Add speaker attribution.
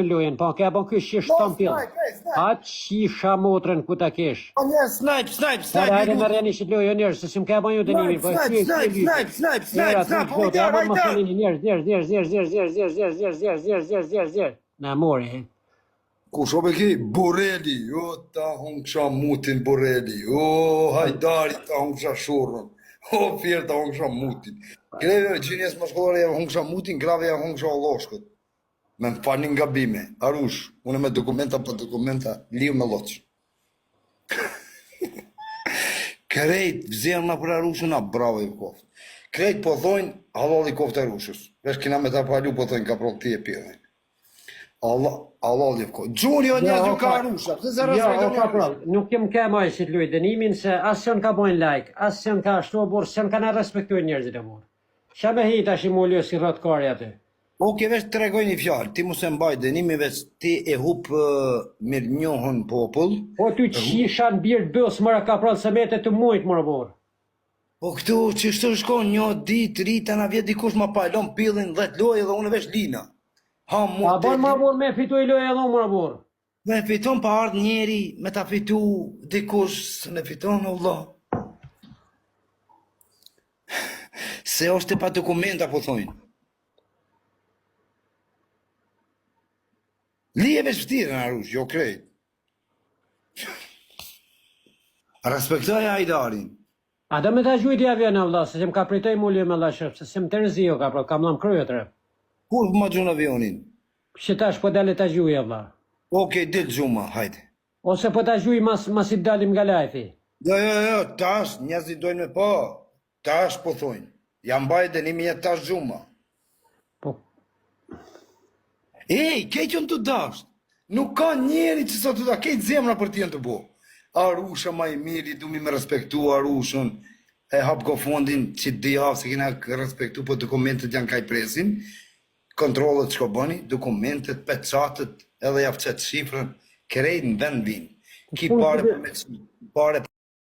Speaker 1: Lojen, po ke bon ky shish tampil. Atë shisha motrën ku ta kesh.
Speaker 2: Po njerë, snipe.
Speaker 1: Hajde më rreni shi lojë njerëz, se sim ka bon ju dënimin, po
Speaker 2: Snipe, po
Speaker 1: hajtar. Na mori.
Speaker 2: Ku shobe ki? Borrelli, o ta hongsha mutin Borrelli, o hajdari ta hongsha shurën, o fjerë ta hongsha mutin. Greve gjinjes më shkollore e hongsha mutin, grave e hongsha loshkët. Me më falin nga bime, arush, une me dokumenta për dokumenta, liu me loqë. Krejt, vzirë nga për arushën, a bravo i koftë. Krejt po thojnë, halal i koftë arushës. Vesh kina me ta palu, po thojnë, ka prot ti e pjene. Allah i koftë. Gjuri o njerëz nuk ka arusha, pëse se respekton
Speaker 1: nuk jem ke maj si të luj dënimin, se asë janë ka bojnë like, asë janë ka ashtu borë, se janë ka në respektuj njerëzit e borë. Qa me hita shi mu ljo si rrët kari aty?
Speaker 2: Oke, veç të regoj një fjallë, ti mu se mbaj dënimi, veç ti e hupë mirë njohën popull.
Speaker 1: Po ty qisha në birë bësë mëra ka prallë se mete të mujtë mërë borë.
Speaker 2: Po këtu që shtë shkon një ditë, rita na vjet dikush ma pajlon pillin 10 lojë dhe unë veç lina.
Speaker 1: A bon ma borë me fitu i lojë edhe mërë borë?
Speaker 2: Me fiton pa ardhë njeri, me ta fitu dikush, se ne fiton Allah. Se është e pa dokumenta, po thojnë. Lije veç vëtire në arush, jo krejt. Respektoj hajdarin.
Speaker 1: A do me ta gjujt i avion Allah, se që më ka pritoj mulje me Allah shëpë, se që më të rëzio ka pra, kam lam kryet rëpë.
Speaker 2: Kur më gjun avionin?
Speaker 1: Që tash po dale ta gjuj Allah.
Speaker 2: Okej, del gjuma, hajde.
Speaker 1: Ose po ta gjuj mas i dalim nga lajfi.
Speaker 2: Jo, tash, njerëzit dojnë me po. Tash po thojnë. Jam baj dënimi jetë tash gjuma.
Speaker 1: Po,
Speaker 2: Ej, keqën të dasht. Nuk ka njeri që sa të da, kejtë zemra për t'jen të bo. Arusha ma i miri, du mi me respektu Arushën. E hap go fondin që të dijavë se kena respektu, po dokumentet janë kaj presin. Kontrolët që ko bëni, dokumentet, peçatët, edhe javë qëtë shifrën, krejt në vend vinë. Ki pare